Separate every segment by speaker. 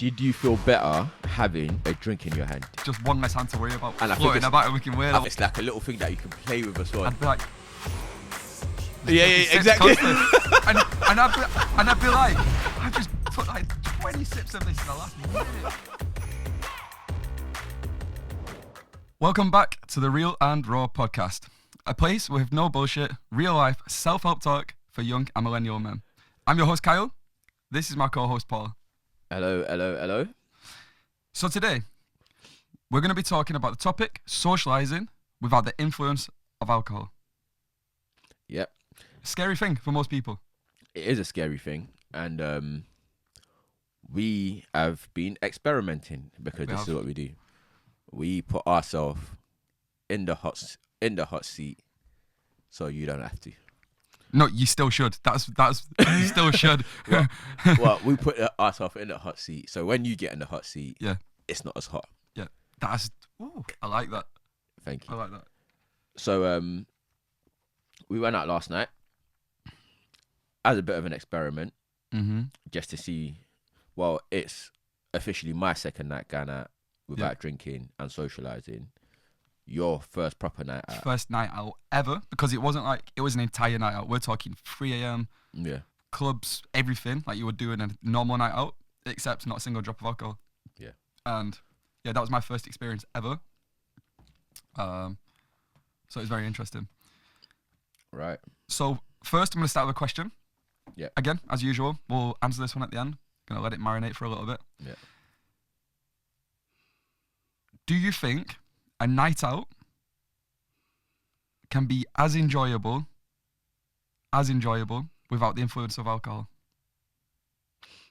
Speaker 1: Did you feel better having a drink in your hand?
Speaker 2: Just one less hand to worry about.
Speaker 1: And I think
Speaker 2: Floating
Speaker 1: it's-
Speaker 2: about and we can wear.
Speaker 1: It's like a little thing that you can play with as well.
Speaker 2: I'd be like,
Speaker 1: Yeah,
Speaker 2: sips
Speaker 1: exactly.
Speaker 2: constantly. and I'd be like, I just put like 20 sips of this in the last minute. Welcome back to the Real and Raw podcast, a place with no bullshit, real life self-help talk for young and millennial men. I'm your host Kyle. This is my co-host Paul.
Speaker 1: Hello.
Speaker 2: So today, we're going to be talking about the topic socializing without the influence of alcohol.
Speaker 1: Yep.
Speaker 2: Scary thing for most people.
Speaker 1: It is a scary thing. And we have been experimenting because this is what we do. We put ourselves in the hot seat so you don't have to.
Speaker 2: No, you still should. That's you still should.
Speaker 1: Well, we put ourselves in the hot seat, so when you get in the hot seat,
Speaker 2: Yeah.
Speaker 1: it's not as hot.
Speaker 2: Yeah. I like that.
Speaker 1: Thank
Speaker 2: I
Speaker 1: you.
Speaker 2: like that.
Speaker 1: So we went out last night as a bit of an experiment,
Speaker 2: Mm-hmm.
Speaker 1: just to see. Well, it's officially my second night going out without drinking and socializing. Your first proper night out.
Speaker 2: First night out ever, because it wasn't like it was an entire night out. We're talking 3 a.m.
Speaker 1: Yeah.
Speaker 2: clubs, everything like you would do in a normal night out, except not a single drop of alcohol.
Speaker 1: Yeah.
Speaker 2: And yeah, that was my first experience ever. So it was very interesting.
Speaker 1: Right.
Speaker 2: So first, I'm going to start with a question.
Speaker 1: Yeah.
Speaker 2: Again, as usual, we'll answer this one at the end. Gonna let it marinate for a little bit.
Speaker 1: Yeah.
Speaker 2: Do you think a night out can be as enjoyable without the influence of alcohol?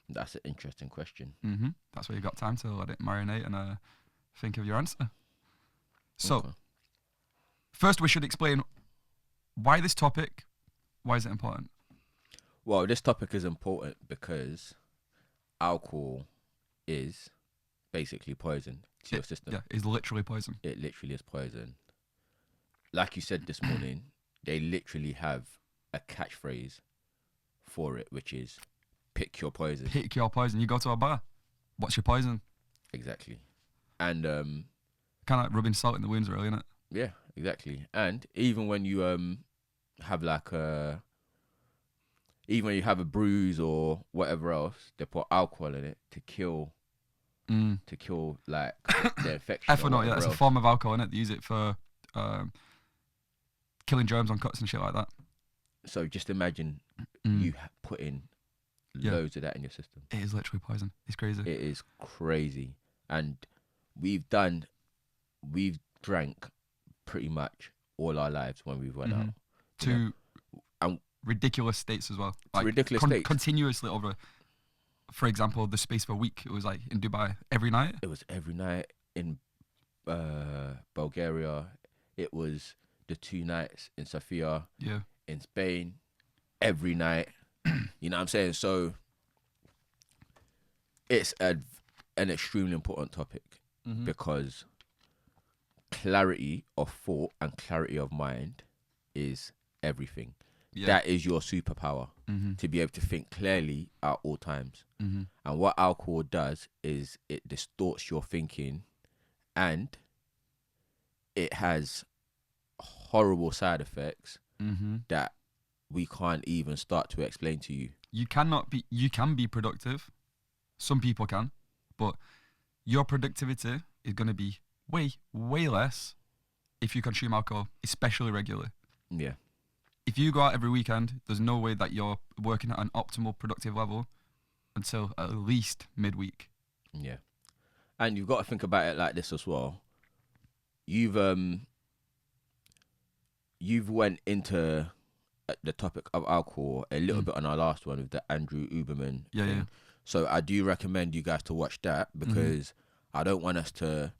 Speaker 1: That's an interesting question.
Speaker 2: Mm-hmm. That's where you got time to let it marinate and think of your answer. So,
Speaker 1: Okay.
Speaker 2: first we should explain why this topic, why is it important?
Speaker 1: Well, this topic is important because alcohol is basically poison to your system.
Speaker 2: Yeah, it's literally poison.
Speaker 1: It literally is poison. Like you said this morning, they literally have a catchphrase for it, which is pick your poison.
Speaker 2: Pick your poison. You go to a bar. What's your poison?
Speaker 1: Exactly. And
Speaker 2: Kind of like rubbing salt in the wounds, really, isn't it?
Speaker 1: yeah, exactly. And even when you have like even when you have a bruise or whatever else, they put alcohol in it to kill like the infection.
Speaker 2: Ethanol, yeah, it's a form of alcohol, isn't it? They use it for killing germs on cuts and shit like that.
Speaker 1: So just imagine you putting
Speaker 2: Yeah.
Speaker 1: loads of that in your system.
Speaker 2: It is literally poison. It's crazy.
Speaker 1: It is crazy. And we've drank pretty much all our lives when we went out.
Speaker 2: To
Speaker 1: And
Speaker 2: ridiculous states as well.
Speaker 1: ridiculous states.
Speaker 2: Continuously over, for example, the space of a week. It was like in Dubai every night.
Speaker 1: It was every night in Bulgaria. It was the 2 nights in Sofia,
Speaker 2: Yeah.
Speaker 1: in Spain, every night. You know what I'm saying? So it's an extremely important topic because clarity of thought and clarity of mind is everything.
Speaker 2: Yeah.
Speaker 1: That is your superpower, to be able to think clearly at all times. And what alcohol does is it distorts your thinking, and it has horrible side effects that we can't even start to explain to you.
Speaker 2: You can be productive. Some people can, but your productivity is going to be way less if you consume alcohol, especially regularly.
Speaker 1: Yeah.
Speaker 2: If you go out every weekend, there's no way that you're working at an optimal productive level until at least midweek.
Speaker 1: Yeah. And you've got to think about it like this as well. You've went into the topic of alcohol a little bit on our last one with the Andrew Uberman
Speaker 2: Yeah,
Speaker 1: thing.
Speaker 2: yeah.
Speaker 1: So I do recommend you guys to watch that because I don't want us to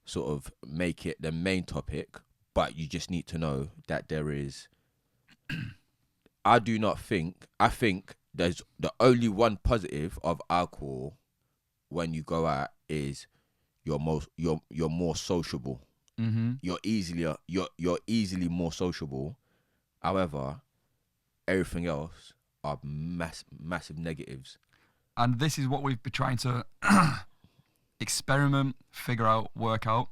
Speaker 1: sort of make it the main topic, but you just need to know that there is I think there's the only one positive of alcohol when you go out is you're more sociable. You're easily more sociable. However, everything else are massive negatives
Speaker 2: And this is what we've been trying to experiment, figure out, work out.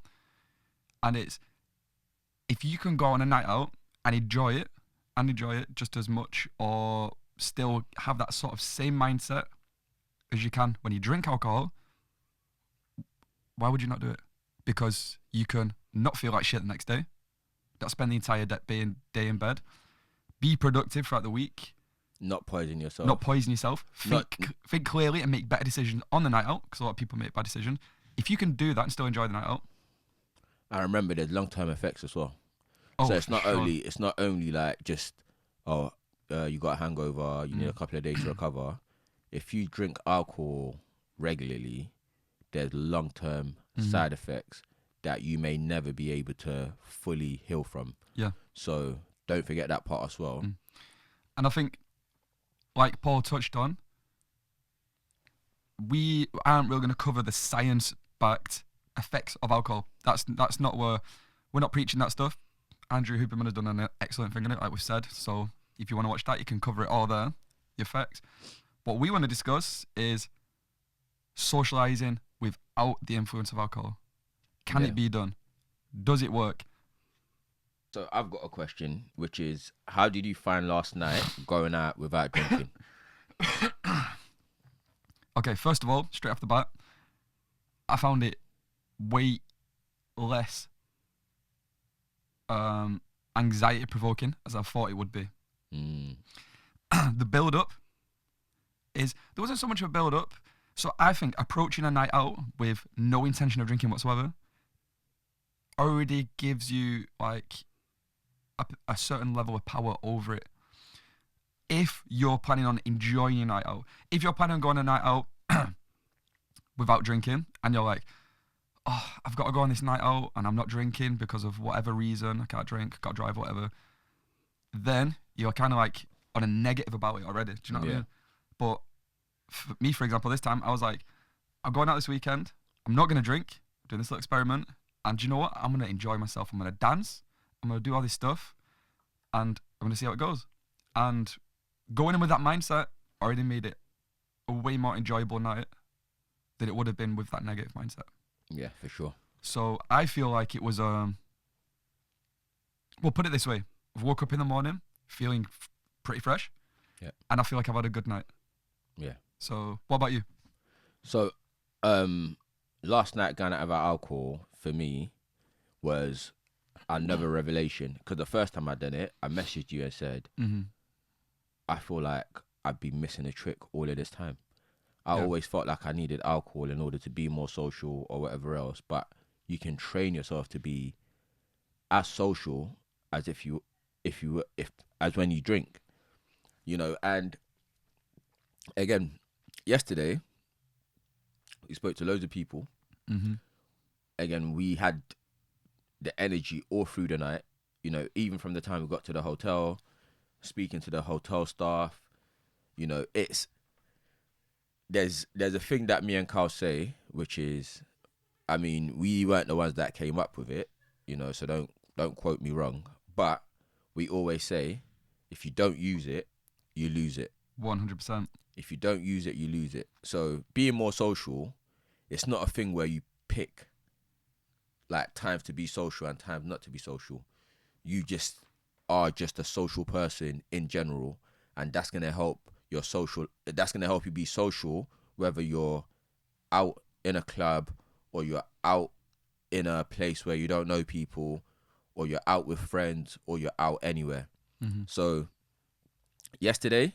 Speaker 2: And it's, if you can go on a night out and enjoy it just as much, or still have that sort of same mindset as you can when you drink alcohol, why would you not do it? Because you can not feel like shit the next day, not spend the entire day in bed, be productive throughout the week,
Speaker 1: Not poison yourself.
Speaker 2: not poison yourself, think clearly and make better decisions on the night out, because a lot of people make bad decisions. If you can do that and still enjoy the night out.
Speaker 1: I remember there's long-term effects as well.
Speaker 2: Oh,
Speaker 1: So it's not
Speaker 2: sure.
Speaker 1: only like just, you got a hangover, you need a couple of days to recover. If you drink alcohol regularly, there's long-term side effects that you may never be able to fully heal from.
Speaker 2: Yeah.
Speaker 1: So don't forget that part as well.
Speaker 2: And I think, like Paul touched on, we aren't really going to cover the science-backed effects of alcohol. That's not where we're not preaching that stuff. Andrew Huberman has done an excellent thing in it, like we've said. So if you want to watch that, you can cover it all there, the effects. What we want to discuss is socializing without the influence of alcohol. Can it be done? Does it work?
Speaker 1: So I've got a question, which is, how did you find last night going out without drinking?
Speaker 2: Okay, first of all, straight off the bat, I found it way less anxiety provoking as I thought it would be. The build up there wasn't so much of a build up. So I think approaching a night out with no intention of drinking whatsoever already gives you like a certain level of power over it. If you're planning on enjoying your night out, if you're planning on going a night out without drinking, and you're like, oh, I've got to go on this night out and I'm not drinking because of whatever reason, I can't drink, got to drive, whatever, then you're kind of like on a negative about it already. Do you know what I mean? But for me, for example, this time I was like, I'm going out this weekend, I'm not going to drink, I'm doing this little experiment, and do you know what? I'm going to enjoy myself. I'm going to dance, I'm going to do all this stuff, and I'm going to see how it goes. And going in with that mindset already made it a way more enjoyable night than it would have been with that negative mindset.
Speaker 1: Yeah, for sure.
Speaker 2: So I feel like it was, well, put it this way. I woke up in the morning feeling pretty fresh.
Speaker 1: Yeah.
Speaker 2: And I feel like I've had a good night.
Speaker 1: Yeah.
Speaker 2: So what about you?
Speaker 1: So, last night going out without alcohol for me was another revelation. Because the first time I done it, I messaged you and said, I feel like I've been missing a trick all of this time. I always felt like I needed alcohol in order to be more social or whatever else. But you can train yourself to be as social as if as when you drink, you know. And again, yesterday we spoke to loads of people. Again, we had the energy all through the night, you know, even from the time we got to the hotel, speaking to the hotel staff. You know, there's a thing that me and Carl say, which is, I mean, we weren't the ones that came up with it, you know, so don't quote me wrong, but we always say, if you don't use it, you lose it.
Speaker 2: 100%.
Speaker 1: If you don't use it, you lose it. So being more social, it's not a thing where you pick like times to be social and times not to be social. You just are just a social person in general, and that's gonna help your social. That's gonna help you be social, whether you're out in a club or you're out in a place where you don't know people, or you're out with friends, or you're out anywhere. So yesterday,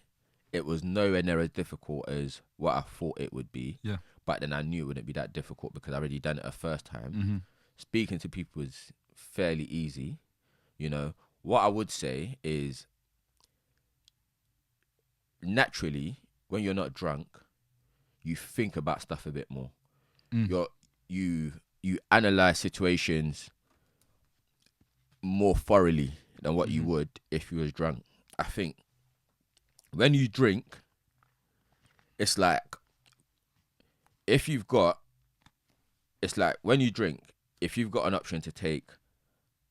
Speaker 1: it was nowhere near as difficult as what I thought it would be.
Speaker 2: Yeah.
Speaker 1: But then I knew it wouldn't be that difficult because I already done it a first time. Speaking to people is fairly easy. You know, what I would say is, naturally, when you're not drunk, you think about stuff a bit more. You analyze situations more thoroughly than what you would if you was drunk. I think when you drink, it's like when you drink, if you've got an option to take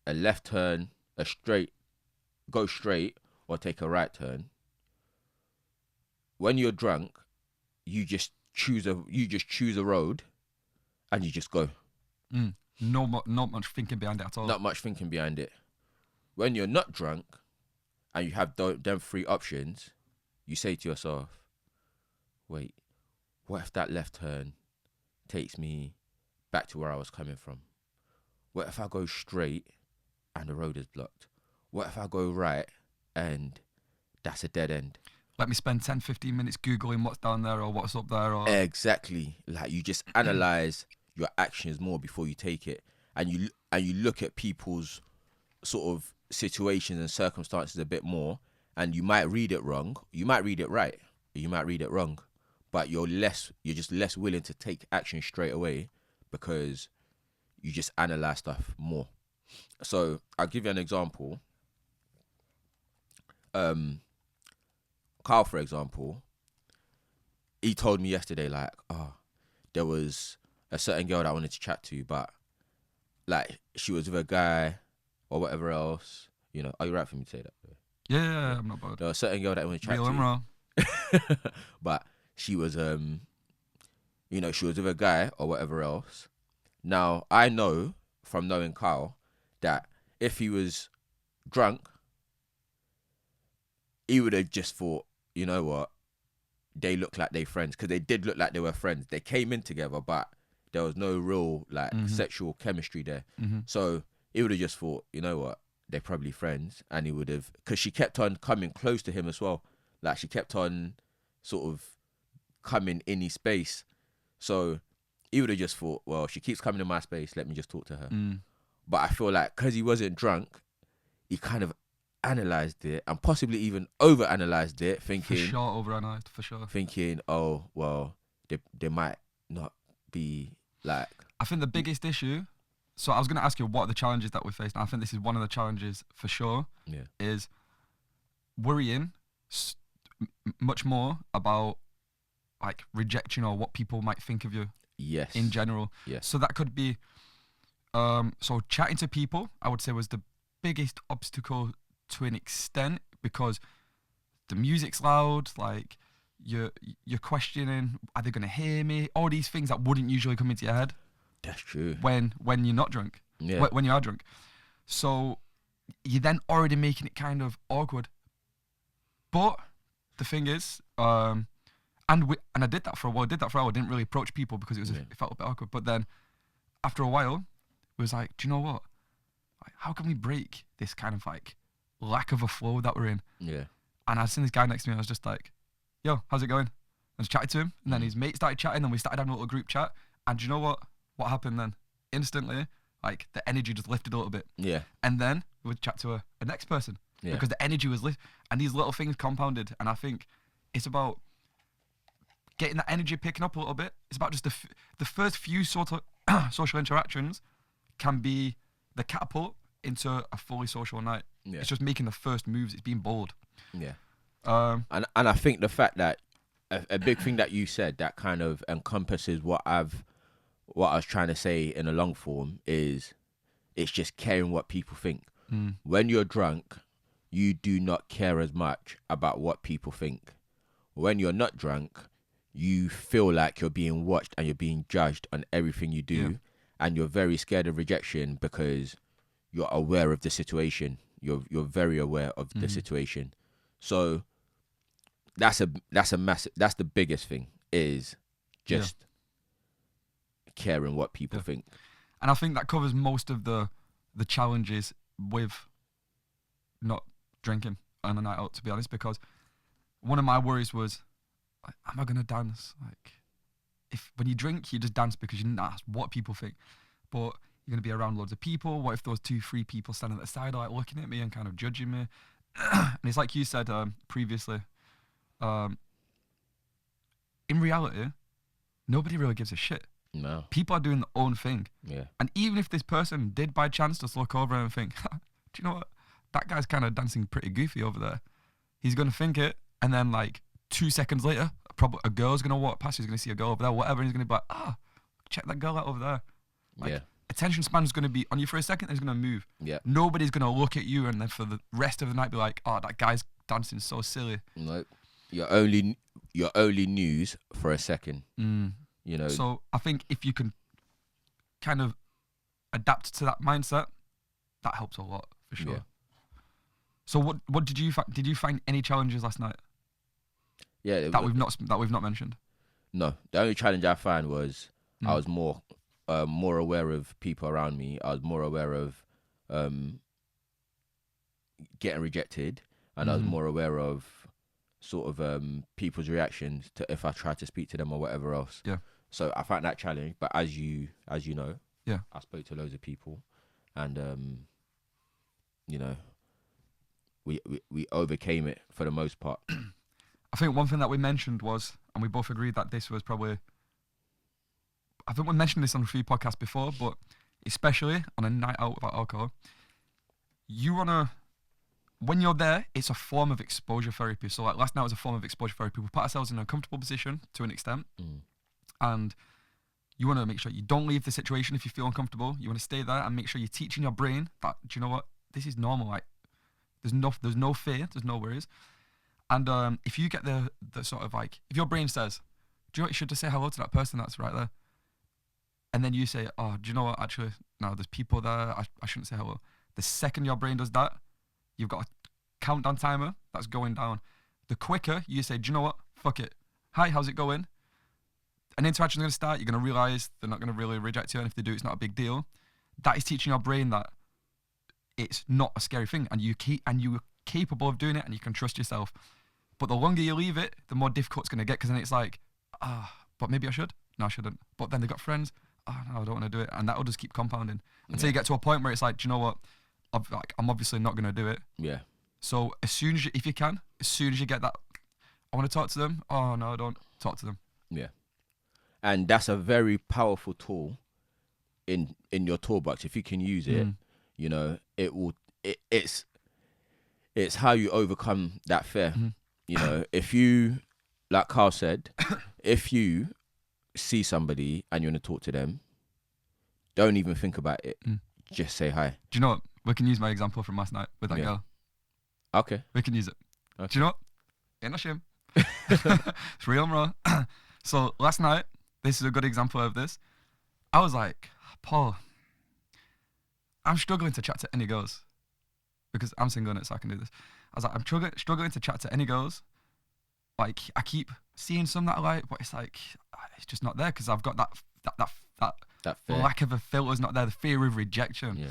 Speaker 1: a left turn, go straight, or take a right turn, when you're drunk, you just choose a road, and you just go.
Speaker 2: Not much thinking behind it at all.
Speaker 1: Not much thinking behind it. When you're not drunk, and you have them 3 options, you say to yourself, "Wait, what if that left turn takes me back to where I was coming from? What if I go straight and the road is blocked? What if I go right and that's a dead end?"
Speaker 2: Let me spend 10, 15 minutes Googling what's down there or what's up there. Or
Speaker 1: Exactly. Like, you just analyze your actions more before you take it. And you look at people's sort of situations and circumstances a bit more, and you might read it wrong. You might read it right. You might read it wrong. But you're just less willing to take action straight away because you just analyze stuff more. So I'll give you an example. Carl, for example, he told me yesterday, like, there was a certain girl that I wanted to chat to, but like she was with a guy or whatever else. You know, are you right for me to say that?
Speaker 2: Yeah, I'm not bothered.
Speaker 1: There was a certain girl that I wanted to chat
Speaker 2: Real
Speaker 1: to.
Speaker 2: and raw.
Speaker 1: But she was she was with a guy or whatever else. Now, I know from knowing Carl that if he was drunk, he would have just thought, you know what, they look like they friends, because they did look like they were friends. They came in together, but there was no real sexual chemistry there. So he would have just thought, you know what, they're probably friends, and he would have, because she kept on coming close to him as well. Like, she kept on sort of coming in his space. So he would have just thought, well, she keeps coming in my space, let me just talk to her. But I feel like because he wasn't drunk, he kind of analysed it and possibly even over-analysed it, thinking...
Speaker 2: For sure, over-analysed, for sure.
Speaker 1: Thinking, oh, well, they might not be like...
Speaker 2: I think the biggest issue... So I was going to ask you what are the challenges that we faced, and I think this is one of the challenges for sure, is worrying much more about like rejection or what people might think of you.
Speaker 1: Yes.
Speaker 2: In general.
Speaker 1: Yes.
Speaker 2: So that could be, so chatting to people, I would say, was the biggest obstacle to an extent, because the music's loud, like you're questioning, are they going to hear me? All these things that wouldn't usually come into your head.
Speaker 1: That's true.
Speaker 2: When you're not drunk.
Speaker 1: Yeah.
Speaker 2: When you are drunk. So you're then already making it kind of awkward. But the thing is, and I did that for a while. I didn't really approach people because it felt a bit awkward. But then after a while, it was like, do you know what? Like, how can we break this kind of like lack of a flow that we're in?
Speaker 1: Yeah.
Speaker 2: And I seen this guy next to me, and I was just like, yo, how's it going? I just chatted to him, and then his mate started chatting, and we started having a little group chat. And do you know what? What happened then? Instantly, like, the energy just lifted a little bit.
Speaker 1: Yeah.
Speaker 2: And then we would chat to a next person.
Speaker 1: Yeah.
Speaker 2: Because the energy was lifted. And these little things compounded. And I think it's about getting that energy picking up a little bit. It's about just the first few sort of social interactions can be the catapult into a fully social night.
Speaker 1: Yeah.
Speaker 2: It's just making the first moves. It's being bold.
Speaker 1: Yeah. And I think the fact that a big thing that you said that kind of encompasses what I was trying to say in a long form is it's just caring what people think. When you're drunk, you do not care as much about what people think. When you're not drunk, you feel like you're being watched and you're being judged on everything you do, and you're very scared of rejection because you're aware of the situation. You're very aware of the situation. So that's the biggest thing, is just caring what people think.
Speaker 2: And I think that covers most of the challenges with not drinking on a night out, to be honest, because one of my worries was, am I going to dance? Like, if when you drink, you just dance because you're not asked what people think. But you're going to be around loads of people. What if those 2-3 people standing at the side are like looking at me and kind of judging me? And it's like you said previously, in reality, nobody really gives a shit.
Speaker 1: No.
Speaker 2: People are doing their own thing.
Speaker 1: Yeah.
Speaker 2: And even if this person did by chance just look over and think, do you know what? That guy's kind of dancing pretty goofy over there. He's going to think it. And then like 2 seconds later, probably a girl's going to walk past. He's going to see a girl over there, whatever. And he's going to be like, check that girl out over there. Like, attention span is going to be on you for a second. And he's going to move.
Speaker 1: Yeah.
Speaker 2: Nobody's going to look at you and then for the rest of the night be like, that guy's dancing so silly.
Speaker 1: Nope. you're only news for a second. You know.
Speaker 2: So I think if you can kind of adapt to that mindset, that helps a lot for sure.
Speaker 1: Yeah.
Speaker 2: So what did you did you find any challenges last night
Speaker 1: Yeah.
Speaker 2: that we've not mentioned?
Speaker 1: No, the only challenge I found was I was more aware of people around me. I was more aware of getting rejected, and I was more aware of sort of people's reactions to if I tried to speak to them or whatever else.
Speaker 2: Yeah.
Speaker 1: So I found that challenge, but as you know,
Speaker 2: Yeah,
Speaker 1: I spoke to loads of people, and you know, we overcame it for the most part.
Speaker 2: I think one thing that we mentioned was, and we both agreed that this was probably, I think we mentioned this on a few podcasts before, but especially on a night out without alcohol, when you're there, it's a form of exposure therapy. So like last night was a form of exposure therapy. We put ourselves in a comfortable position to an extent, and you want to make sure you don't leave the situation if you feel uncomfortable. You want to stay there and make sure you're teaching your brain that, do you know what, this is normal. Like there's no fear, there's no worries. And if you get the sort of like, if your brain says, do you know what, you should just say hello to that person that's right there. And then you say, oh, do you know what, actually, no, there's people there, I shouldn't say hello. The second your brain does that, you've got a countdown timer that's going down. The quicker you say, do you know what, fuck it. Hi, how's it going? An interaction's going to start, you're going to realise they're not going to really reject you, and if they do, it's not a big deal. That is teaching your brain that it's not a scary thing, and you're capable of doing it, and you can trust yourself. But the longer you leave it, the more difficult it's going to get, because then it's like, but maybe I should. No, I shouldn't. But then they've got friends. Oh, no, I don't want to do it. And that will just keep compounding until you get to a point where it's like, do you know what? I'm obviously not going to do it.
Speaker 1: Yeah.
Speaker 2: So if you can, as soon as you get that, I want to talk to them. Oh, no, I don't. Talk to them.
Speaker 1: Yeah. And that's a very powerful tool in your toolbox. If you can use it, you know, it's how you overcome that fear. You know, if you, like Carl said, if you see somebody and you want to talk to them, don't even think about it. Just say hi.
Speaker 2: Do you know what? We can use my example from last night with that girl.
Speaker 1: Okay.
Speaker 2: We can use it.
Speaker 1: Okay.
Speaker 2: Do you know what? Ain't no shame. It's real and raw. So last night, this is a good example of this. I was like, Paul, I'm struggling to chat to any girls because I'm single in it, so I can do this. I was like, I'm struggling to chat to any girls. Like, I keep seeing some that I like, but it's like, it's just not there because I've got that lack of a filter's not there, the fear of rejection.
Speaker 1: Yeah.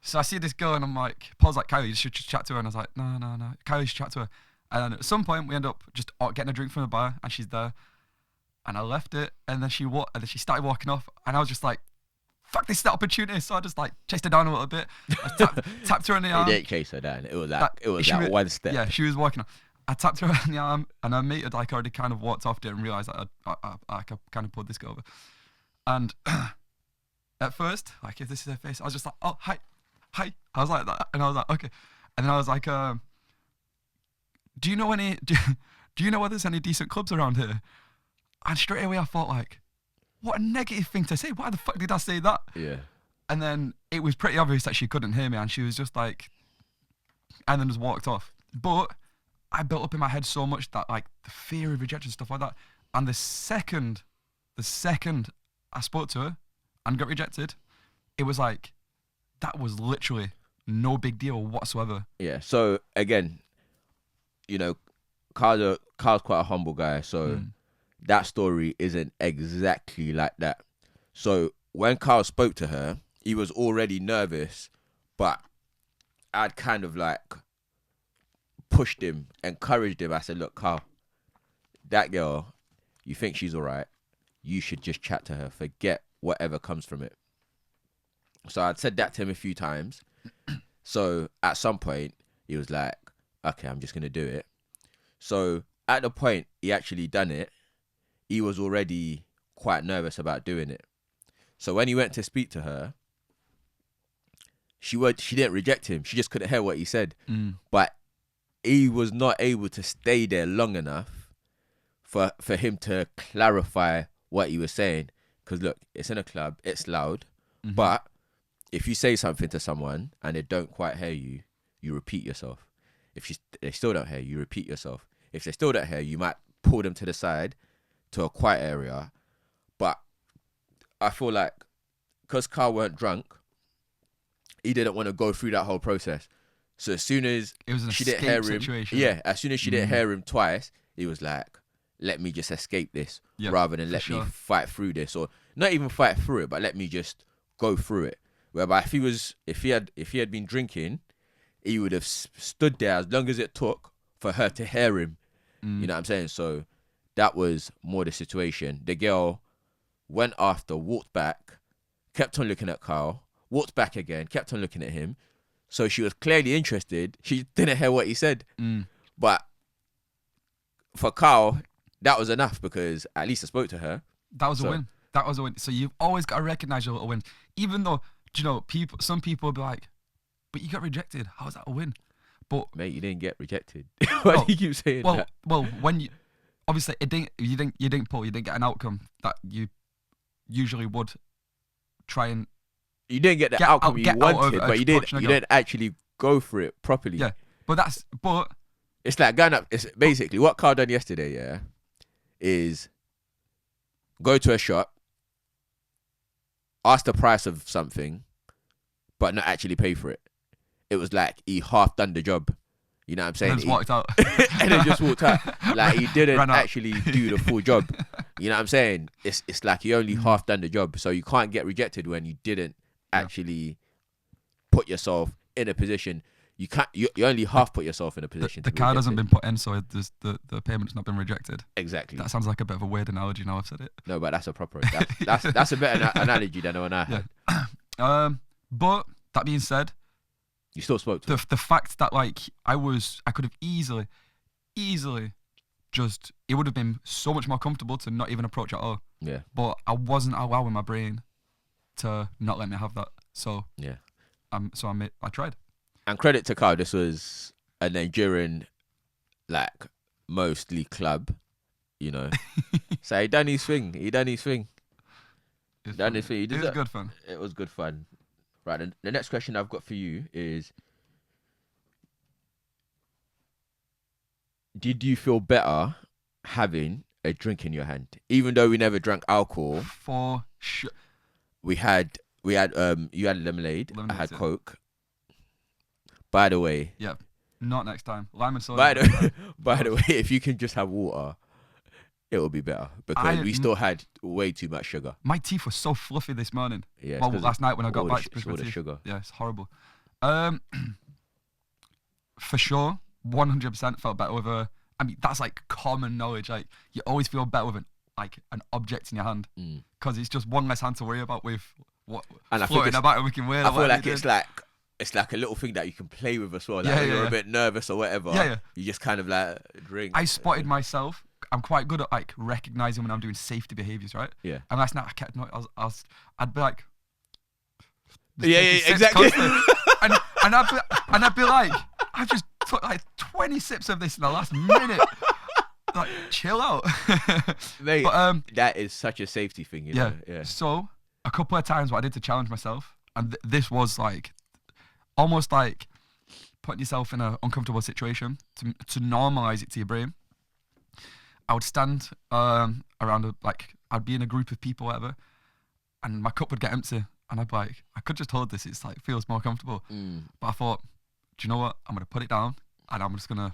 Speaker 2: So I see this girl and I'm like, Paul's like, Kylie, you should just chat to her. And I was like, no. Kylie, you should chat to her. And then at some point, we end up just getting a drink from the bar and she's there. And I left it, and then she started walking off, and I was just like, fuck, this is the opportunity. So I just like chased her down a little bit. I tapped her on the arm.
Speaker 1: You didn't chase her down. It was that one step.
Speaker 2: Yeah, she was walking off. I tapped her on the arm, and her mate had like already kind of walked off, didn't realise that I kind of pulled this girl over. And at first, like, if this is her face, I was just like, oh, hi. I was like that, and I was like, okay. And then I was like, do you know whether there's any decent clubs around here? And straight away I thought, like, what a negative thing to say. Why the fuck did I say that?
Speaker 1: Yeah.
Speaker 2: And then it was pretty obvious that she couldn't hear me, and she was just like, and then just walked off. But I built up in my head so much that, like, the fear of rejection, stuff like that. And the second I spoke to her and got rejected, it was like, that was literally no big deal whatsoever.
Speaker 1: Yeah. So again, you know, Carl's quite a humble guy, so that story isn't exactly like that. So when Carl spoke to her, he was already nervous, but I'd kind of like pushed him, encouraged him. I said, look, Carl, that girl, you think she's all right, you should just chat to her. Forget whatever comes from it. So I'd said that to him a few times. So at some point, he was like, okay, I'm just going to do it. So at the point he actually done it, he was already quite nervous about doing it. So when he went to speak to her, she didn't reject him. She just couldn't hear what he said. But he was not able to stay there long enough for him to clarify what he was saying. Because look, it's in a club, it's loud. But if you say something to someone and they don't quite hear you, you repeat yourself. If they still don't hear you, repeat yourself. If they still don't hear, you might pull them to the side to a quiet area. But I feel like because Carl weren't drunk, he didn't want to go through that whole process. So as soon as
Speaker 2: It was an
Speaker 1: she didn't hear
Speaker 2: escape
Speaker 1: him,
Speaker 2: situation.
Speaker 1: yeah, as soon as she didn't hear him twice, he was like, let me just escape this
Speaker 2: Yeah,
Speaker 1: rather than
Speaker 2: for
Speaker 1: let me
Speaker 2: sure.
Speaker 1: fight through this, or not even fight through it, but let me just go through it. Whereby if he had been drinking, he would have stood there as long as it took for her to hear him. You know what I'm saying? So that was more the situation. The girl went after, walked back, kept on looking at Carl, walked back again, kept on looking at him. So she was clearly interested. She didn't hear what he said. But for Carl, that was enough because at least I spoke to her.
Speaker 2: That was
Speaker 1: So-
Speaker 2: a win. That was a win. So you've always got to recognize your little wins, even though, do you know, some people will be like, "But you got rejected. How is that a win?" But
Speaker 1: Mate, you didn't get rejected. Why do you keep saying that?
Speaker 2: well, when you obviously you didn't pull, you didn't get an outcome that you usually would try and
Speaker 1: You didn't get the
Speaker 2: Get
Speaker 1: outcome
Speaker 2: out-
Speaker 1: you
Speaker 2: get out of
Speaker 1: wanted,
Speaker 2: a
Speaker 1: but you
Speaker 2: touch and a
Speaker 1: you
Speaker 2: go.
Speaker 1: didn't actually go for it properly.
Speaker 2: yeah. But
Speaker 1: It's like going up. It's basically what Carl done yesterday. Yeah, is go to a shop, ask the price of something, but not actually pay for it. It was like he half done the job. You know what I'm saying?
Speaker 2: and just walked out.
Speaker 1: And then just walked out. Like he didn't
Speaker 2: Ran out.
Speaker 1: actually do the full job. You know what I'm saying? It's like he only half done the job. So you can't get rejected when you didn't actually put yourself in a position. You can't. You only half put yourself in a position.
Speaker 2: The
Speaker 1: to be
Speaker 2: card hasn't
Speaker 1: rejected.
Speaker 2: been put in, so the payment's not been rejected.
Speaker 1: Exactly.
Speaker 2: That sounds like a bit of a weird analogy. Now I've said it.
Speaker 1: No, but that's a proper. That's a better analogy than the one I had.
Speaker 2: Yeah. But that being said,
Speaker 1: You still spoke to.
Speaker 2: the fact that like I could have easily just, it would have been so much more comfortable to not even approach at all.
Speaker 1: Yeah.
Speaker 2: But I wasn't allowing my brain to not let me have that. So
Speaker 1: Yeah.
Speaker 2: I tried.
Speaker 1: And credit to Carl, this was a Nigerian, like, mostly club, you know. So he done his thing. He done his thing.
Speaker 2: It was
Speaker 1: Done
Speaker 2: fun.
Speaker 1: his thing. He
Speaker 2: It
Speaker 1: did
Speaker 2: was
Speaker 1: that.
Speaker 2: good fun.
Speaker 1: It was good fun. Right, and the next question I've got for you is, did you feel better having a drink in your hand? Even though we never drank alcohol,
Speaker 2: For sure.
Speaker 1: you had lemonade, I
Speaker 2: Lemonade,
Speaker 1: had
Speaker 2: yeah.
Speaker 1: Coke. By the way,
Speaker 2: Yeah. Not next time. Lime and soda.
Speaker 1: by the way, if you can just have water, it will be better because we still had way too much sugar.
Speaker 2: My teeth were so fluffy this morning.
Speaker 1: Yeah,
Speaker 2: Well, last night when I got
Speaker 1: all
Speaker 2: back
Speaker 1: the,
Speaker 2: to brush
Speaker 1: all
Speaker 2: my
Speaker 1: the
Speaker 2: teeth.
Speaker 1: sugar.
Speaker 2: Yeah, it's horrible. For sure, 100% felt better with a. I mean, that's like common knowledge. Like you always feel better with an object in your hand because it's just one less hand to worry about with what
Speaker 1: And I think
Speaker 2: floating
Speaker 1: it's-
Speaker 2: about and we can wear.
Speaker 1: I feel like it's like a little thing that you can play with as well. Like
Speaker 2: Yeah,
Speaker 1: when
Speaker 2: yeah,
Speaker 1: you're
Speaker 2: yeah.
Speaker 1: a bit nervous or whatever,
Speaker 2: Yeah.
Speaker 1: you just kind of like drink.
Speaker 2: I spotted myself. I'm quite good at like recognizing when I'm doing safety behaviors, right?
Speaker 1: Yeah.
Speaker 2: And last night I kept. I'd be like. just
Speaker 1: Yeah,
Speaker 2: taking
Speaker 1: yeah,
Speaker 2: sips
Speaker 1: exactly.
Speaker 2: constantly. and I'd be like, I just took like 20 sips of this in the last minute. Like, chill out.
Speaker 1: Mate,
Speaker 2: But
Speaker 1: that is such a safety thing, you
Speaker 2: yeah.
Speaker 1: know? Yeah.
Speaker 2: So a couple of times what I did to challenge myself, and this was like almost like putting yourself in an uncomfortable situation to normalize it to your brain. I would stand around I'd be in a group of people, whatever, and my cup would get empty, and I'd be like, I could just hold this. It's like feels more comfortable. But I thought, do you know what? I'm gonna put it down, and I'm just gonna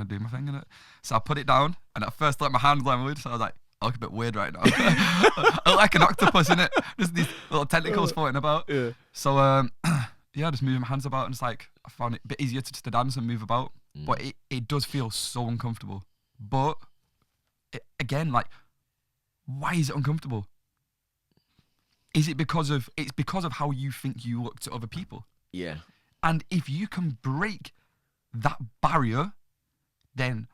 Speaker 2: do my thing in it. So I put it down, and at first like my hands went, so I was like, I look a bit weird right now. I look like an octopus in it. Just these little tentacles floating about.
Speaker 1: Yeah.
Speaker 2: So yeah, just moving my hands about, and it's like I found it a bit easier to dance and move about. But it does feel so uncomfortable. But again, like, why is it uncomfortable? Is it because of how you think you look to other people?
Speaker 1: Yeah.
Speaker 2: And if you can break that barrier, then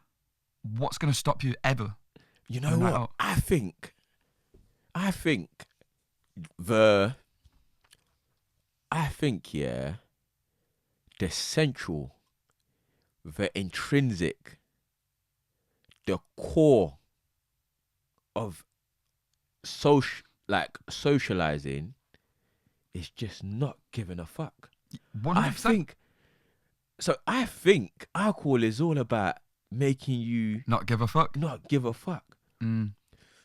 Speaker 2: what's going to stop you ever?
Speaker 1: You know
Speaker 2: No.
Speaker 1: what? I think the central, the intrinsic, the core of socializing is just not giving a fuck.
Speaker 2: 100%.
Speaker 1: I think alcohol is all about making you
Speaker 2: Not give a fuck.
Speaker 1: not give a fuck.
Speaker 2: Mm.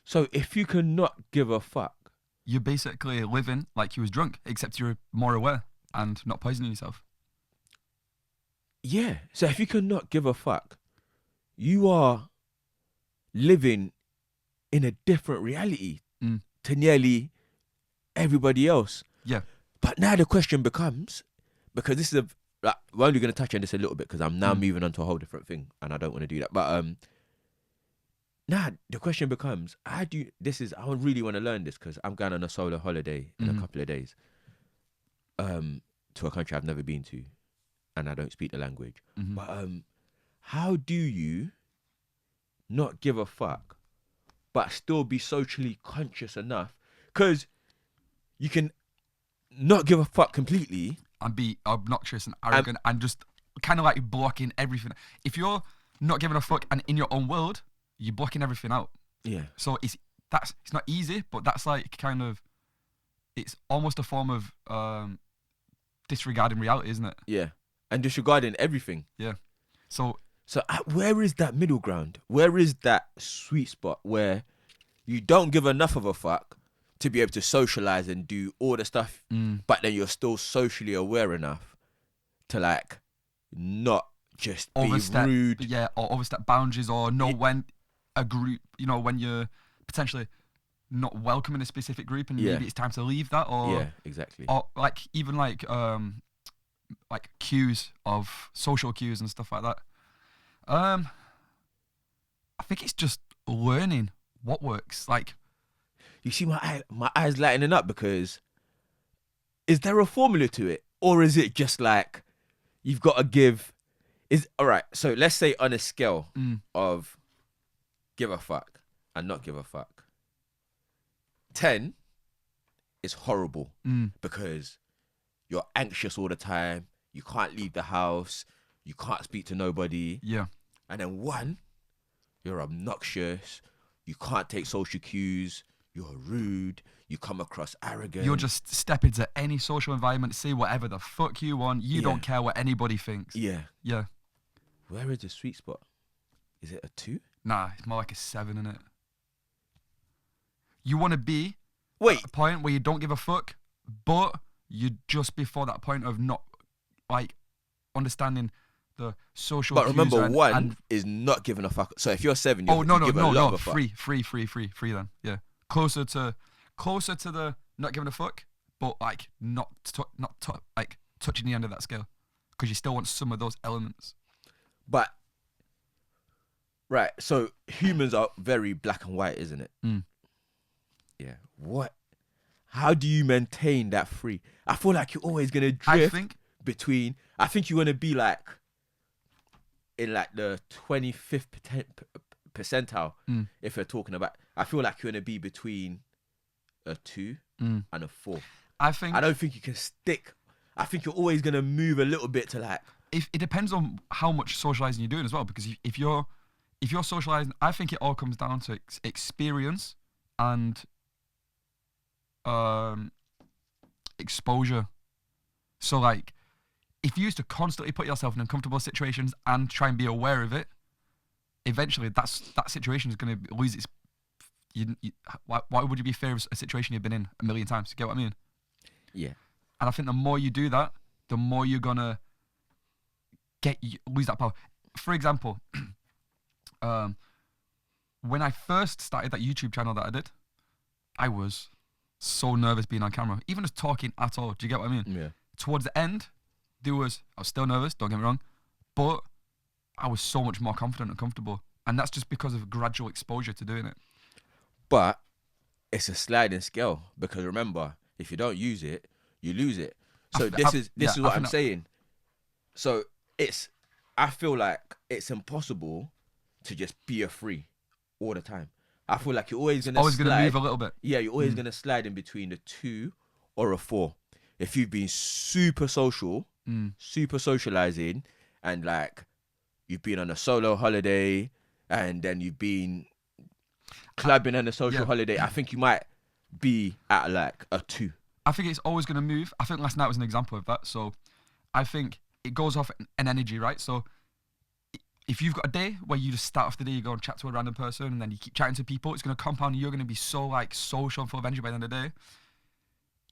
Speaker 1: So if you can not give a fuck,
Speaker 2: You're basically living like you was drunk, except you're more aware and not poisoning yourself.
Speaker 1: yeah. So if you can not give a fuck, you are living in a different reality
Speaker 2: Mm.
Speaker 1: to nearly everybody else.
Speaker 2: Yeah.
Speaker 1: But now the question becomes, because this is we're only going to touch on this a little bit because I'm now moving on to a whole different thing and I don't want to do that. But now the question becomes, I really want to learn this because I'm going on a solo holiday in a couple of days to a country I've never been to and I don't speak the language. But how do you not give a fuck but still be socially conscious enough? Because you can not give a fuck completely
Speaker 2: and be obnoxious and arrogant and just kind of like blocking everything. If you're not giving a fuck and in your own world, you're blocking everything out.
Speaker 1: Yeah.
Speaker 2: So it's not easy, but that's like kind of, it's almost a form of disregarding reality, isn't it?
Speaker 1: Yeah. And disregarding everything.
Speaker 2: Yeah. So
Speaker 1: where is that middle ground? Where is that sweet spot where you don't give enough of a fuck to be able to socialize and do all the stuff, but then you're still socially aware enough to like not just be rude.
Speaker 2: Yeah, or overstep boundaries, or know when a group, when you're potentially not welcome in a specific group and maybe it's time to leave that, or
Speaker 1: yeah, exactly.
Speaker 2: Or like even like cues of social cues and stuff like that. I think it's just learning what works. Like,
Speaker 1: you see my eyes lightening up because is there a formula to it, or is it just like you've got to give? All right. So let's say on a scale of give a fuck and not give a fuck, 10 is horrible because you're anxious all the time. You can't leave the house. You can't speak to nobody.
Speaker 2: Yeah.
Speaker 1: And then 1, you're obnoxious. You can't take social cues. You're rude. You come across arrogant.
Speaker 2: You'll just step into any social environment, say whatever the fuck you want. You don't care what anybody thinks.
Speaker 1: Yeah.
Speaker 2: Yeah.
Speaker 1: Where is the sweet spot? Is it a 2?
Speaker 2: Nah, it's more like a 7, innit? You want to be
Speaker 1: at
Speaker 2: a point where you don't give a fuck, but you're just before that point of not, like, understanding the social
Speaker 1: But
Speaker 2: cues
Speaker 1: remember,
Speaker 2: and
Speaker 1: 1 is not giving a fuck. So if you're 7, you're
Speaker 2: no,
Speaker 1: give a lot of a fuck.
Speaker 2: Free then. Yeah. Closer to the not giving a fuck, but like not touching the end of that scale, because you still want some of those elements.
Speaker 1: But right, so humans are very black and white, isn't it? Yeah. How do you maintain that free? I feel like you're always gonna drift between. I think you want to be like in like the 25th percentile. If we're talking about, I feel like you're gonna be between a 2 and a 4. I don't think you can stick. I think you're always gonna move a little bit to like.
Speaker 2: If it depends on how much socializing you're doing as well, because if you're socializing, I think it all comes down to experience and exposure. So like, if you used to constantly put yourself in uncomfortable situations and try and be aware of it, eventually that situation is going to lose its. Why would you be fear of a situation you've been in a million times? You get what I mean?
Speaker 1: Yeah.
Speaker 2: And I think the more you do that, the more you're gonna lose that power. For example, when I first started that YouTube channel that I did, I was so nervous being on camera, even just talking at all. Do you get what I mean?
Speaker 1: Yeah.
Speaker 2: Towards the end, I was still nervous, don't get me wrong, but I was so much more confident and comfortable. And that's just because of gradual exposure to doing it.
Speaker 1: But it's a sliding scale, because remember, if you don't use it, you lose it. So this is what I'm saying. So I feel like it's impossible to just be a free all the time. I feel like you're always gonna
Speaker 2: move a little bit.
Speaker 1: Yeah, you're always gonna slide in between the 2 or a 4. If you've been super social, super socializing, and like you've been on a solo holiday, and then you've been clubbing on a social holiday, I think you might be at like a 2.
Speaker 2: I think it's always going to move. I think last night was an example of that. So I think it goes off an energy, right? So if you've got a day where you just start off the day, you go and chat to a random person, and then you keep chatting to people, it's going to compound. And you're going to be so like social and full of energy by the end of the day.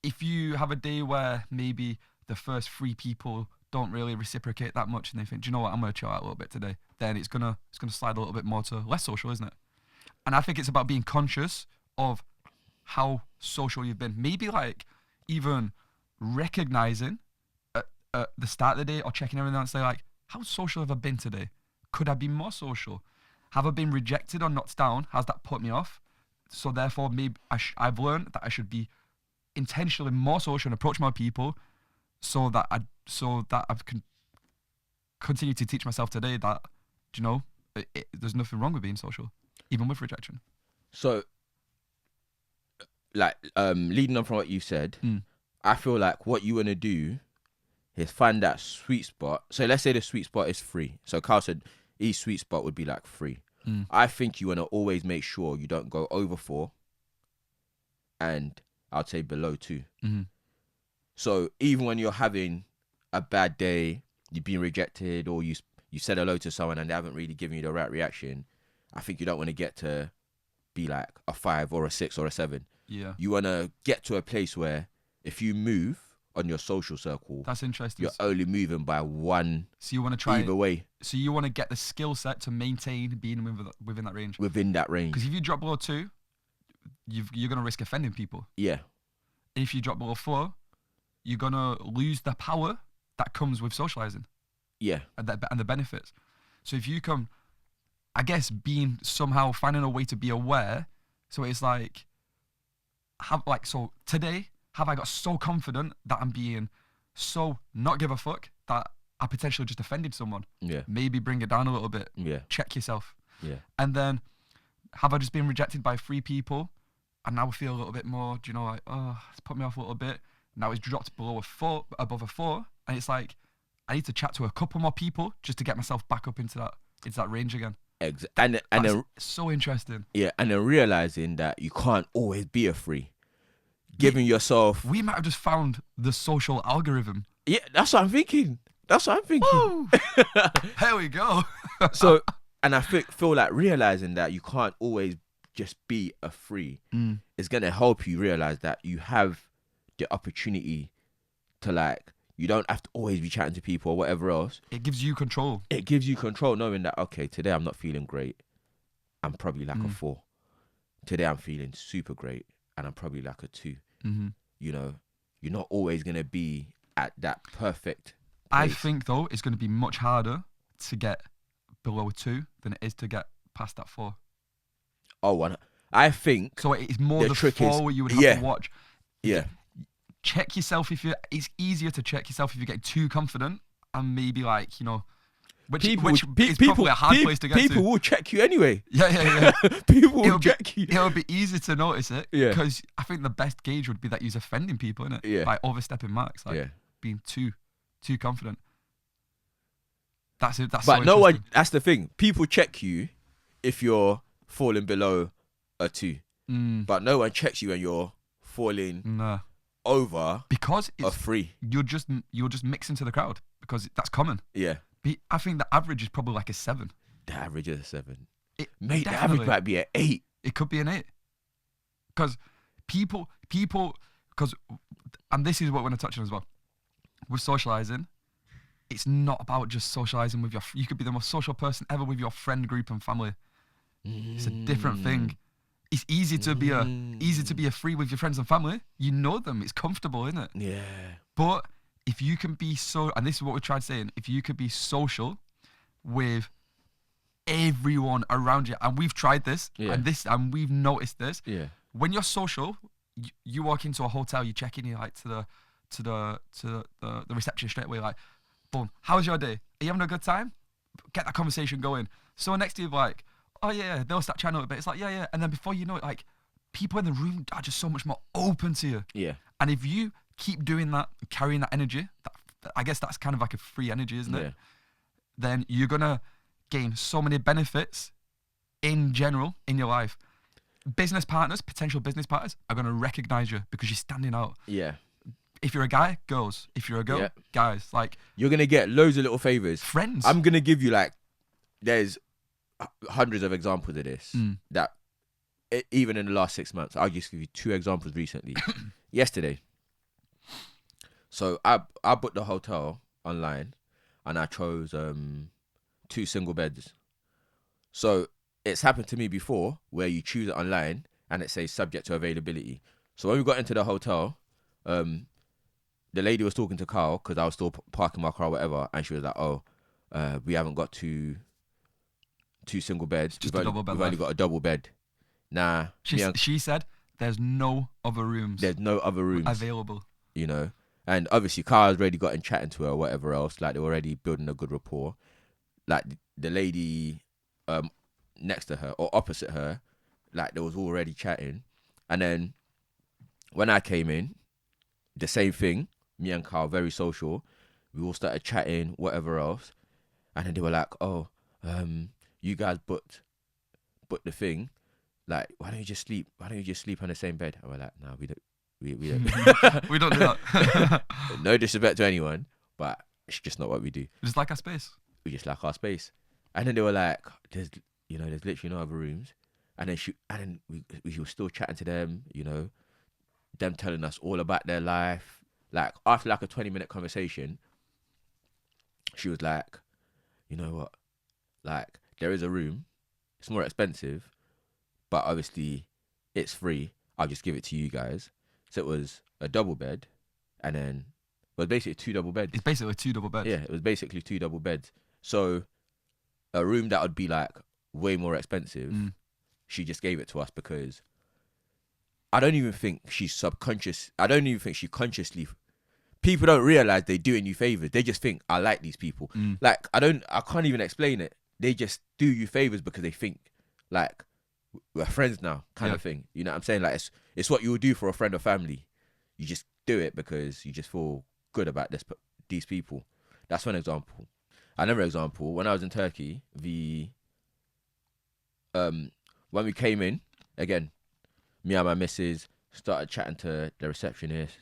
Speaker 2: If you have a day where maybe the first 3 people don't really reciprocate that much, and they think, do you know what, I'm going to chill out a little bit today, then it's gonna slide a little bit more to less social, isn't it? And I think it's about being conscious of how social you've been. Maybe like even recognizing at the start of the day or checking everything out and say like, how social have I been today? Could I be more social? Have I been rejected or knocked down? Has that put me off? So therefore, maybe I've learned that I should be intentionally more social and approach more people, so that I can continue to teach myself today that, you know, there's nothing wrong with being social, even with rejection.
Speaker 1: So, like, leading on from what you said, I feel like what you want to do is find that sweet spot. So let's say the sweet spot is 3. So Carl said each sweet spot would be like 3. I think you want to always make sure you don't go over 4 and I'd say below 2. So even when you're having a bad day, you've been rejected, or you said hello to someone and they haven't really given you the right reaction, I think you don't want to get to be like a 5 or a 6 or a 7.
Speaker 2: Yeah.
Speaker 1: You want to get to a place where if you move on your social circle,
Speaker 2: that's interesting.
Speaker 1: You're only moving by 1.
Speaker 2: So you want to try
Speaker 1: either way.
Speaker 2: So you want to get the skill set to maintain being within that range.
Speaker 1: Within that range.
Speaker 2: Because if you drop below 2, you're going to risk offending people.
Speaker 1: Yeah.
Speaker 2: If you drop below 4, you're going to lose the power that comes with socializing.
Speaker 1: Yeah.
Speaker 2: And the benefits. So if you come, I guess, finding a way to be aware. So it's like, today, have I got so confident that I'm being so not give a fuck that I potentially just offended someone?
Speaker 1: Yeah.
Speaker 2: Maybe bring it down a little bit.
Speaker 1: Yeah.
Speaker 2: Check yourself.
Speaker 1: Yeah.
Speaker 2: And then, have I just been rejected by 3 people? And now I feel a little bit more, do you know, like, oh, it's put me off a little bit. Now it's dropped above a 4. And it's like, I need to chat to a couple more people just to get myself back up into that range again.
Speaker 1: And then,
Speaker 2: so interesting.
Speaker 1: Yeah, and then realizing that you can't always be a 3. Giving yourself...
Speaker 2: We might have just found the social algorithm.
Speaker 1: Yeah, that's what I'm thinking.
Speaker 2: Woo! Here we go.
Speaker 1: So, and I feel like realizing that you can't always just be a 3 is going to help you realize that you have the opportunity to, like, you don't have to always be chatting to people or whatever else.
Speaker 2: It gives you control.
Speaker 1: It gives you control knowing that, okay, today I'm not feeling great. I'm probably like a 4. Today I'm feeling super great and I'm probably like a 2. You know, you're not always going to be at that perfect place.
Speaker 2: I think, though, it's going to be much harder to get below a 2 than it is to get past that 4.
Speaker 1: Oh, I think...
Speaker 2: So it's more the 4 where you would have to watch.
Speaker 1: Yeah.
Speaker 2: Check yourself it's easier to check yourself if you're getting too confident and maybe like, you know, which is probably a hard place to get to.
Speaker 1: People will check you anyway.
Speaker 2: Yeah.
Speaker 1: People will check you.
Speaker 2: It'll be easy to notice it.
Speaker 1: Yeah.
Speaker 2: Because I think the best gauge would be that you're offending people, innit?
Speaker 1: Yeah.
Speaker 2: Like overstepping marks, like being too confident. That's it. That's
Speaker 1: but no one. That's the thing. People check you if you're falling below a 2, but no one checks you when you're falling over
Speaker 2: because it's
Speaker 1: a 3.
Speaker 2: You'll just mix into the crowd because that's common.
Speaker 1: Yeah.
Speaker 2: I think the average is probably like a 7.
Speaker 1: The average is a 7.
Speaker 2: Mate,
Speaker 1: the average might be an 8.
Speaker 2: It could be an 8. Because people, and this is what we're going to touch on as well. With socializing, it's not about just socializing with you could be the most social person ever with your friend group and family. It's a different thing. It's easy to be a 3 with your friends and family. You know them. It's comfortable, isn't it?
Speaker 1: Yeah.
Speaker 2: But if you can be and this is what we tried saying, if you could be social with everyone around you, and we've tried this, and we've noticed this.
Speaker 1: Yeah.
Speaker 2: When you're social, you walk into a hotel, you check in, you're like to the reception straight away, like, boom, how's your day? Are you having a good time? Get that conversation going. So next to you, like, oh yeah, they'll start chatting a little bit. It's like, yeah. And then before you know it, like, people in the room are just so much more open to you.
Speaker 1: Yeah.
Speaker 2: And if you keep doing that, carrying that energy, I guess that's kind of like a free energy, isn't it? Then you're going to gain so many benefits in general in your life. Potential business partners are going to recognize you because you're standing out.
Speaker 1: Yeah.
Speaker 2: If you're a guy, girls. If you're a girl, guys. Like,
Speaker 1: you're going to get loads of little favors.
Speaker 2: Friends.
Speaker 1: I'm going to give you like there's hundreds of examples of this that even in the last 6 months. I'll just give you 2 examples recently. Yesterday. So I booked the hotel online and I chose 2 single beds. So it's happened to me before where you choose it online and it says subject to availability. So when we got into the hotel, the lady was talking to Carl because I was still parking my car or whatever, and she was like, "Oh, we haven't got two single beds.
Speaker 2: Just a double bed
Speaker 1: We've only got a double bed." Nah,
Speaker 2: she said there's no other rooms.
Speaker 1: There's no other rooms
Speaker 2: available.
Speaker 1: You know, and obviously Carl has already gotten chatting to her or whatever else. Like, they're already building a good rapport. Like the lady next to her or opposite her, like they was already chatting. And then when I came in, the same thing. Me and Carl, very social. We all started chatting, whatever else. And then they were like, "Oh, you guys booked the thing. Like, why don't you just sleep? Why don't you just sleep on the same bed?" And we're like, "No, we don't. We don't.
Speaker 2: We don't do that."
Speaker 1: No disrespect to anyone, but it's just not what we do.
Speaker 2: We just like our space.
Speaker 1: We just like our space. And then they were like, "There's literally no other rooms." And then we were still chatting to them, them telling us all about their life. Like, after like a 20-minute conversation, she was like, "You know what? Like, there is a room. It's more expensive, but obviously it's free. I'll just give it to you guys." So it was a double bed, and then it was basically 2 double beds.
Speaker 2: It's basically 2 double beds.
Speaker 1: Yeah, it was basically 2 double beds. So a room that would be like way more expensive, she just gave it to us because I don't even think she's subconscious. I don't even think she consciously. People don't realize they're doing you favors. They just think, "I like these people." Like, I can't even explain it. They just do you favors because they think like we're friends now, kind of thing. You know what I'm saying? Like, it's what you would do for a friend or family. You just do it because you just feel good about these people. That's one example. Another example, when I was in Turkey, when we came in, again, me and my missus started chatting to the receptionist.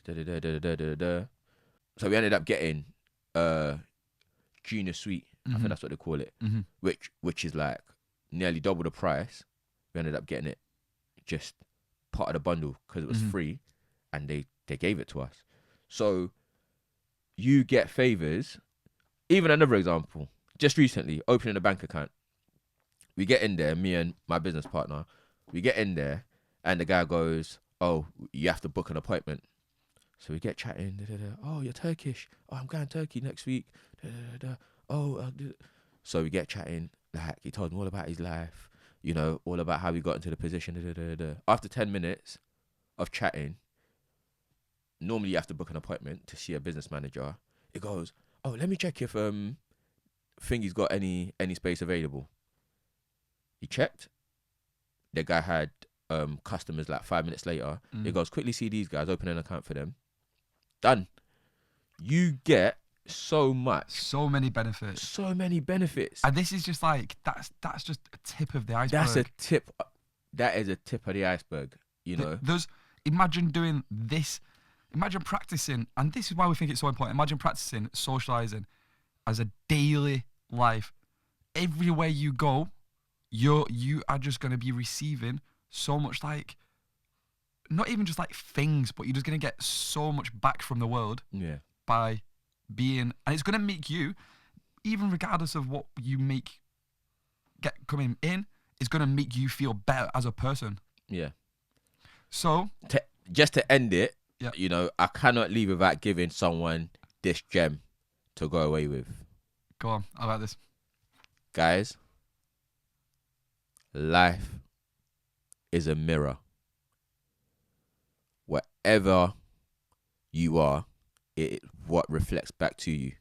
Speaker 1: So we ended up getting junior suite. I think that's what they call it, which is like nearly double the price. We ended up getting it just part of the bundle because it was free, and they gave it to us. So you get favors. Even another example, just recently, opening a bank account. We get in there, me and my business partner, we get in there, and the guy goes, "Oh, you have to book an appointment." So we get chatting. "Oh, you're Turkish. Oh, I'm going to Turkey next week. Oh, so we get chatting. Like, he told me all about his life, all about how he got into the position. After 10 minutes of chatting, normally you have to book an appointment to see a business manager. It goes, "Oh, let me check if Thingy's got any space available." He checked. The guy had customers like 5 minutes later. He goes, "Quickly see these guys, open an account for them." Done. You get so many benefits. And
Speaker 2: this is just like that's just a tip of the iceberg.
Speaker 1: That's a tip. That is a tip of the iceberg.
Speaker 2: Imagine doing this. Imagine practicing, and this is why we think it's so important. Imagine practicing socializing as a daily life. Everywhere you go, you are just going to be receiving so much, like, not even just like things, but you're just going to get so much back from the world.
Speaker 1: Yeah.
Speaker 2: By being, and it's going to make you, even regardless of what you get coming in, it's going to make you feel better as a person.
Speaker 1: Yeah.
Speaker 2: So
Speaker 1: just to end it, I cannot leave without giving someone this gem to go away with.
Speaker 2: Go on, I like this.
Speaker 1: Guys, life is a mirror. Whatever you are, it what reflects back to you.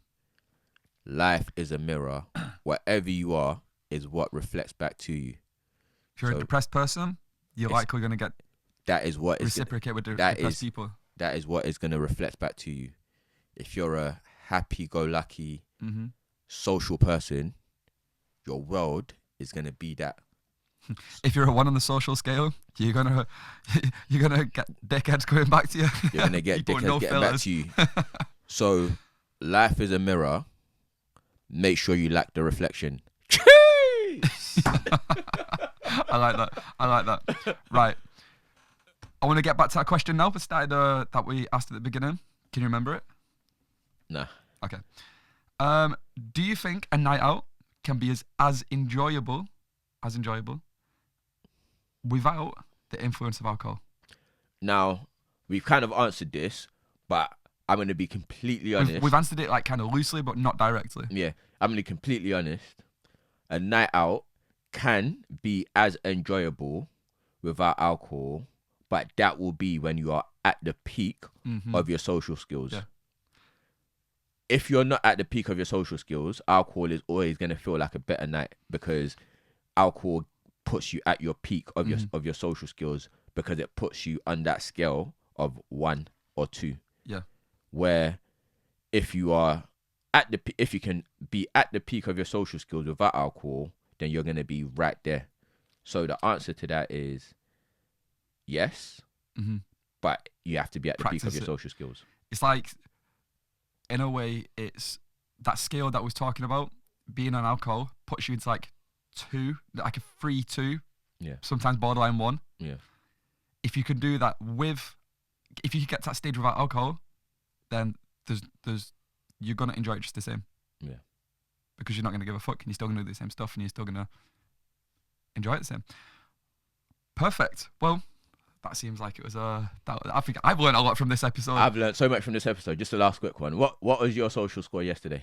Speaker 1: Life is a mirror. Whatever you are is what reflects back to you.
Speaker 2: If you're a depressed person, you're likely going to get reciprocate with depressed people.
Speaker 1: That is what is going to reflect back to you. If you're a happy-go-lucky, social person, your world is going to be that.
Speaker 2: If you're a 1 on the social scale, you're gonna get dickheads coming back to you.
Speaker 1: You're gonna get dickheads getting back to you. So, life is a mirror. Make sure you like the reflection.
Speaker 2: I like that. Right. I want to get back to that question now. That we asked at the beginning. Can you remember it?
Speaker 1: Nah.
Speaker 2: Okay. Do you think a night out can be as enjoyable without the influence of alcohol?
Speaker 1: Now, we've kind of answered this, but I'm going to be completely honest.
Speaker 2: We've answered it like kind of loosely, but not directly.
Speaker 1: Yeah, I'm going to be completely honest. A night out can be as enjoyable without alcohol, but that will be when you are at the peak of your social skills.
Speaker 2: Yeah.
Speaker 1: If you're not at the peak of your social skills, alcohol is always going to feel like a better night, because alcohol puts you at your peak of your social skills, because it puts you on that scale of 1 or 2.
Speaker 2: Yeah.
Speaker 1: Where if you are if you can be at the peak of your social skills without alcohol, then you're going to be right there. So the answer to that is yes, but you have to be at the peak of your social skills.
Speaker 2: It's like, in a way, it's that scale that I was talking about. Being on alcohol puts you into like 2, like a 3-2, sometimes borderline 1.
Speaker 1: Yeah.
Speaker 2: If you can do that if you can get to that stage without alcohol, then you're gonna enjoy it just the same.
Speaker 1: Yeah.
Speaker 2: Because you're not gonna give a fuck, and you're still gonna do the same stuff, and you're still gonna enjoy it the same. Perfect. Well, that seems like it was I think I've learned a lot from this episode.
Speaker 1: I've learned so much from this episode. Just the last quick one. What was your social score yesterday?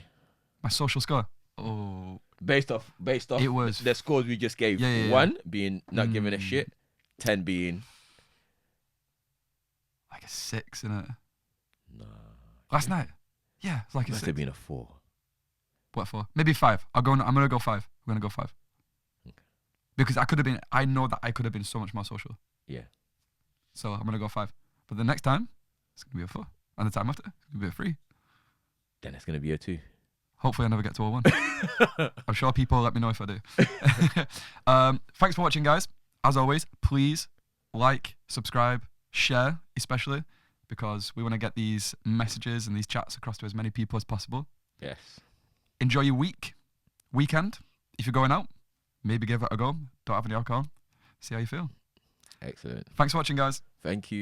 Speaker 2: My social score. Oh.
Speaker 1: Based off
Speaker 2: It was
Speaker 1: the scores we just gave.
Speaker 2: Yeah.
Speaker 1: 1 being not giving a shit, 10 being
Speaker 2: like a 6, isn't it?
Speaker 1: No.
Speaker 2: Last night. Yeah, it's like a
Speaker 1: Must
Speaker 2: 6.
Speaker 1: have been a 4.
Speaker 2: What for? Maybe 5. I'm gonna go 5. I'm gonna go 5.
Speaker 1: Okay.
Speaker 2: Because I know that I could have been so much more social.
Speaker 1: Yeah.
Speaker 2: So I'm gonna go 5. But the next time, it's gonna be a 4. And the time after, it's gonna be a 3.
Speaker 1: Then it's gonna be a 2.
Speaker 2: Hopefully I never get to a 1. I'm sure people will let me know if I do. Thanks for watching, guys. As always, please like, subscribe, share, especially, because we want to get these messages and these chats across to as many people as possible.
Speaker 1: Yes.
Speaker 2: Enjoy your weekend. If you're going out, maybe give it a go. Don't have any alcohol. See how you feel.
Speaker 1: Excellent.
Speaker 2: Thanks for watching, guys.
Speaker 1: Thank you.